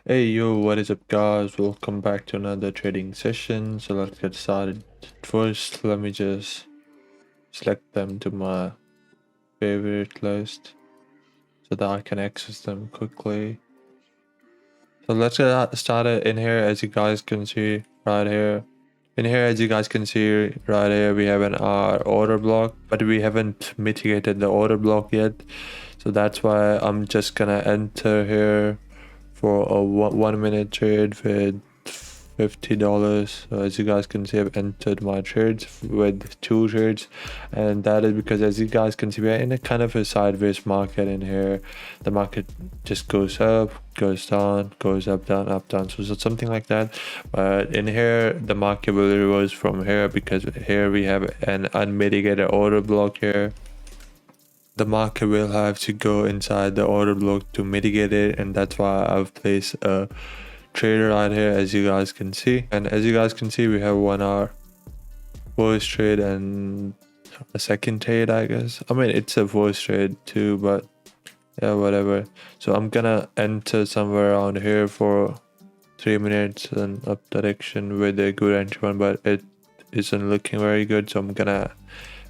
Hey yo, what is up guys? Welcome back to another trading session. So let's get started. First, let me just select them to my favorite list so that I can access them quickly. So let's get started. In here, as you guys can see right here. In here, as you guys can see right here, we have our order block, but we haven't mitigated the order block yet. So that's why I'm just gonna enter here for a 1 minute trade with $50. So as you guys can see, I've entered my trades with 2 trades, and that is because, as you guys can see, we're in a kind of a sideways market in here. The market just goes up, goes down, goes up, down, up, down, so something like that. But in here, the market will reverse from here because here we have an unmitigated order block here. The market will have to go inside the order block to mitigate it, and that's why I've placed a trader right here, as you guys can see. And as you guys can see, we have 1 hour first trade and a second trade, I guess. I mean, it's a first trade too, but yeah, whatever. So I'm gonna enter somewhere around here for 3 minutes and up direction with a good entry one, but it isn't looking very good. So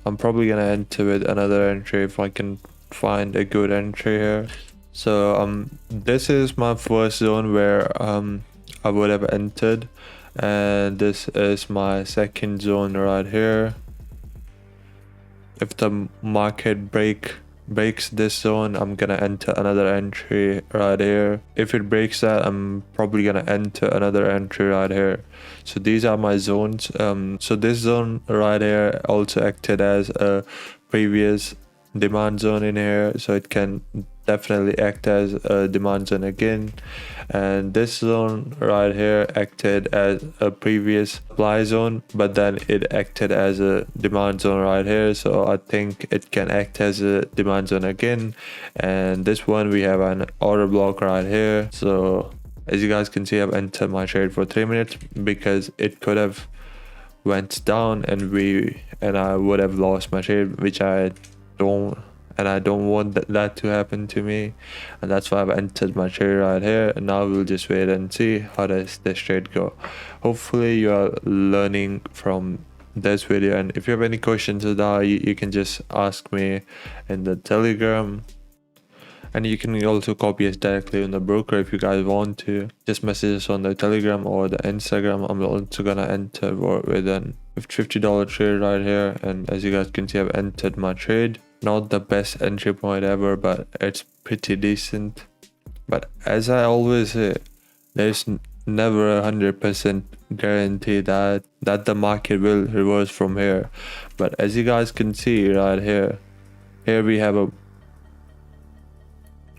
I'm probably gonna enter with another entry if I can find a good entry here. So this is my first zone where I would have entered, and this is my second zone right here. If the market breaks this zone, I'm gonna enter another entry right here. If it breaks that, I'm probably gonna enter another entry right here. So these are my zones. So this zone right here also acted as a previous demand zone in here, so it can definitely act as a demand zone again. And this zone right here acted as a previous supply zone, but then it acted as a demand zone right here, so I think it can act as a demand zone again. And this one, we have an order block right here. So as you guys can see, I've entered my trade for 3 minutes because it could have went down and I would have lost my trade, which I don't want that to happen to me, and that's why I've entered my trade right here. And now we'll just wait and see how does this trade go. Hopefully you are learning from this video, and if you have any questions now, you can just ask me in the Telegram, and you can also copy us directly on the broker if you guys want to. Just message us on the Telegram or the Instagram. I'm also gonna enter with an $50 trade right here, and as you guys can see, I've entered my trade. Not the best entry point ever, but it's pretty decent. But as I always say, there's never 100% guarantee that the market will reverse from here. But as you guys can see right here we have a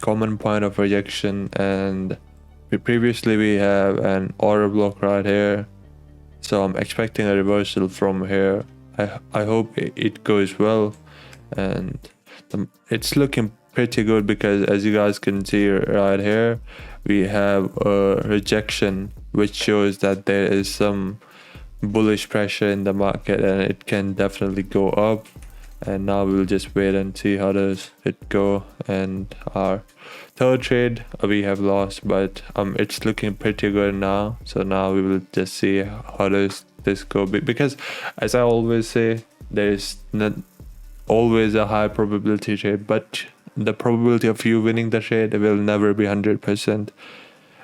common point of rejection, and previously we have an order block right here. So I'm expecting a reversal from here. I hope it goes well, and it's looking pretty good because, as you guys can see right here, we have a rejection which shows that there is some bullish pressure in the market and it can definitely go up. And now we'll just wait and see how does it go. And our third trade we have lost, but it's looking pretty good now. So now we will just see how does this go, because as I always say, there is not always a high probability trade, but the probability of you winning the trade will never be 100%.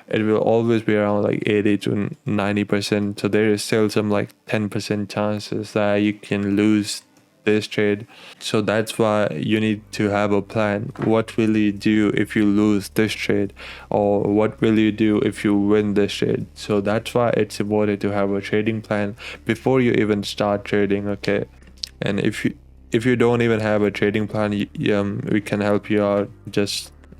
It will always be around like 80 to 90%. So there is still some like 10% chances that you can lose this trade. So that's why you need to have a plan. What will you do if you lose this trade, or what will you do if you win this trade? So that's why it's important to have a trading plan before you even start trading. Okay, and if you don't even have a trading plan, we can help you out.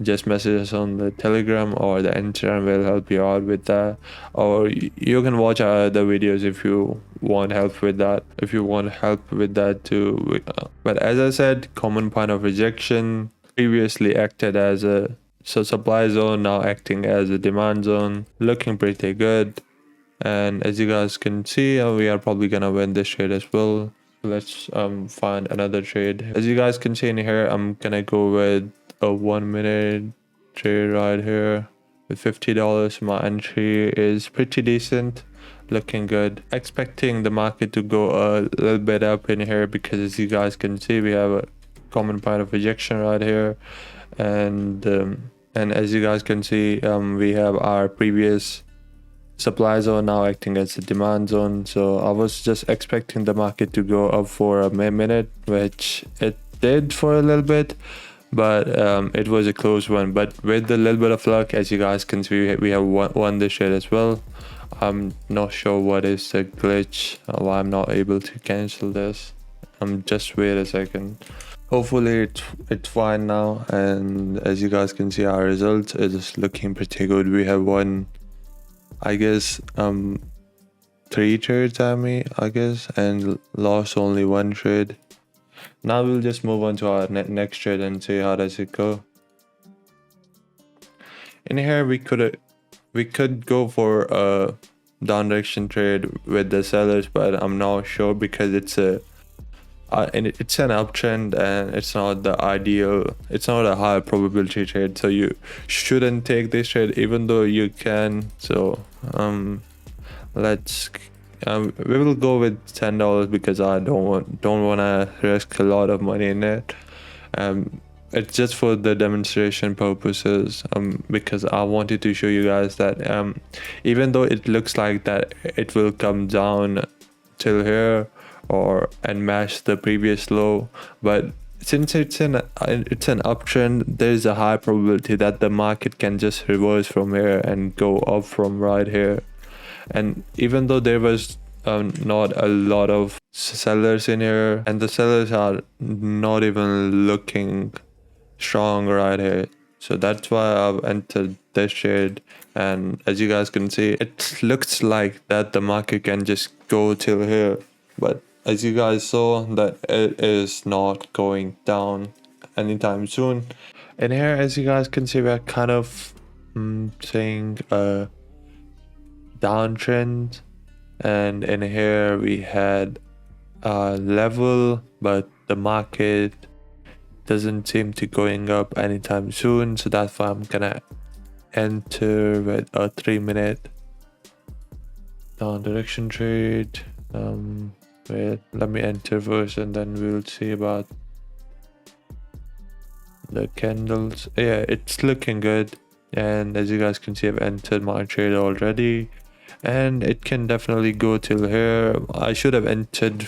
Just message us on the Telegram or the Instagram. Will help you out with that, or you can watch our other videos if you want help with that. If you want help with that too. But as I said, common point of rejection previously acted as a supply zone, now acting as a demand zone, looking pretty good. And as you guys can see, we are probably gonna win this trade as well. Let's find another trade. As you guys can see in here, I'm gonna go with a 1 minute trade right here. with $50. My entry is pretty decent, looking good. Expecting the market to go a little bit up in here, because as you guys can see, we have a common point of rejection right here, and as you guys can see, we have our previous supply zone now acting as a demand zone. So I was just expecting the market to go up for a minute, which it did for a little bit, but it was a close one. But with a little bit of luck, as you guys can see, we have won this trade as well. I'm not sure what is the glitch, why I'm not able to cancel this. Just wait a second. Hopefully it's fine now, and as you guys can see, our results is looking pretty good. We have won, I guess, 3 trades I guess, and lost only 1 trade. Now we'll just move on to our next trade and see how does it go. In here we could go for a down direction trade with the sellers, but I'm not sure because it's an uptrend and it's not the ideal, it's not a high probability trade, so you shouldn't take this trade even though you can. So we will go with $10 because I don't want to risk a lot of money in it. It's just for the demonstration purposes, because I wanted to show you guys that even though it looks like that it will come down till here and match the previous low, but since it's an uptrend, there's a high probability that the market can just reverse from here and go up from right here. And even though there was not a lot of sellers in here, and the sellers are not even looking strong right here, so that's why I've entered this trade. And as you guys can see, it looks like that the market can just go till here, but as you guys saw, that it is not going down anytime soon. And here, as you guys can see, we're kind of saying a downtrend, and in here we had a level, but the market doesn't seem to going up anytime soon, so that's why I'm gonna enter with a 3-minute down direction trade. Wait, let me enter first and then we'll see about the candles. Yeah, it's looking good, and as you guys can see, I've entered my trade already, and it can definitely go till here. I should have entered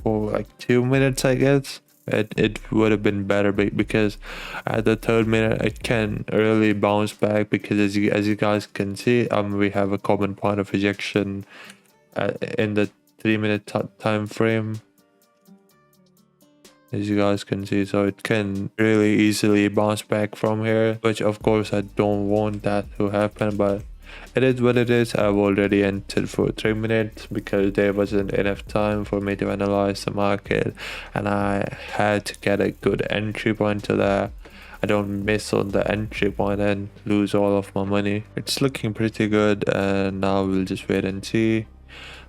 for like 2 minutes, I guess. It would have been better, because at the 3rd minute it can really bounce back, because as you guys can see, we have a common point of rejection in the 3-minute time frame, as you guys can see, so it can really easily bounce back from here, which of course I don't want that to happen, but it is what it is. I've already entered for 3 minutes because there wasn't enough time for me to analyze the market, and I had to get a good entry point to that. I don't miss on the entry point and lose all of my money. It's looking pretty good, and now we'll just wait and see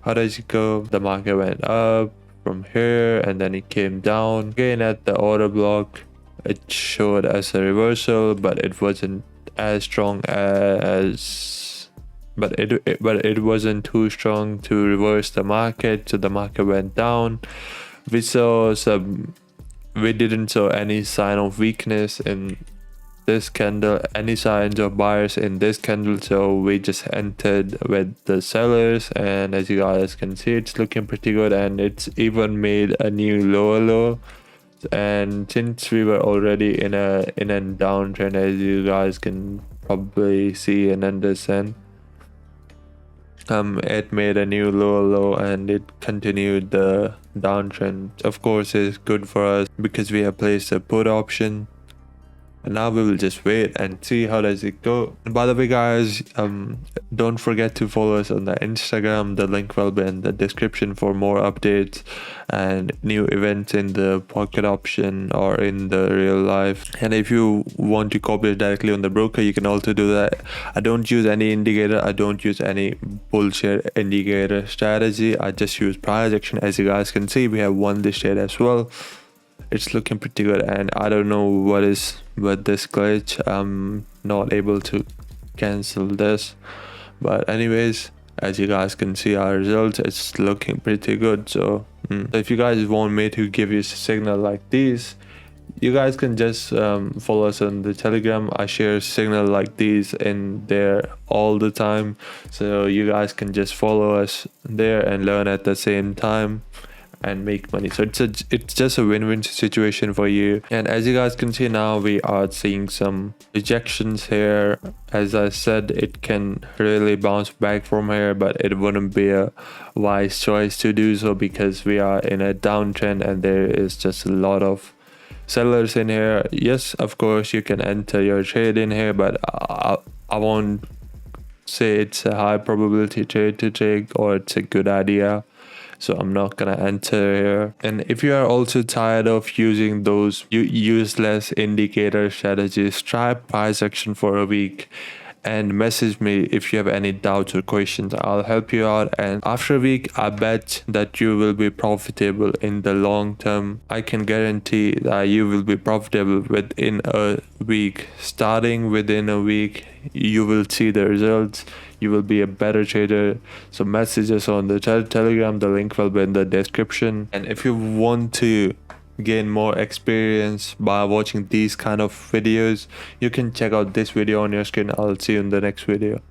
how does it go. The market went up from here and then it came down again at the order block. It showed as a reversal, but it wasn't as strong as but it wasn't too strong to reverse the market, so the market went down. We didn't show any sign of weakness in this candle, any signs of buyers in this candle, so we just entered with the sellers, and as you guys can see, it's looking pretty good, and it's even made a new lower low. And since we were already in a downtrend, as you guys can probably see and understand, it made a new lower low and it continued the downtrend. Of course, it's good for us because we have placed a put option, and now we will just wait and see how does it go. And by the way, guys, don't forget to follow us on the Instagram. The link will be in the description for more updates and new events in the pocket option or in the real life. And if you want to copy it directly on the broker, you can also do that. I don't use any indicator, I don't use any bullshit indicator strategy. I just use price action. As you guys can see, we have won this trade as well. It's looking pretty good, and I don't know what is with this glitch. I'm not able to cancel this. But anyways, as you guys can see our results, it's looking pretty good. So if you guys want me to give you a signal like these, you guys can just follow us on the Telegram. I share signal like these in there all the time, so you guys can just follow us there and learn at the same time and make money. So it's just a win-win situation for you. And as you guys can see now, we are seeing some rejections here. As I said, it can really bounce back from here, but it wouldn't be a wise choice to do so because we are in a downtrend and there is just a lot of sellers in here. Yes, of course you can enter your trade in here, but I won't say it's a high probability trade to take or it's a good idea, so I'm not gonna enter here. And if you are also tired of using those useless indicator strategies, try price action for a week and message me if you have any doubts or questions. I'll help you out, and after a week I bet that you will be profitable in the long term. I can guarantee that you will be profitable within a week. Starting within a week, you will see the results. You will be a better trader. So message us on the Telegram. The link will be in the description. And if you want to gain more experience by watching these kind of videos, you can check out this video on your screen. I'll see you in the next video.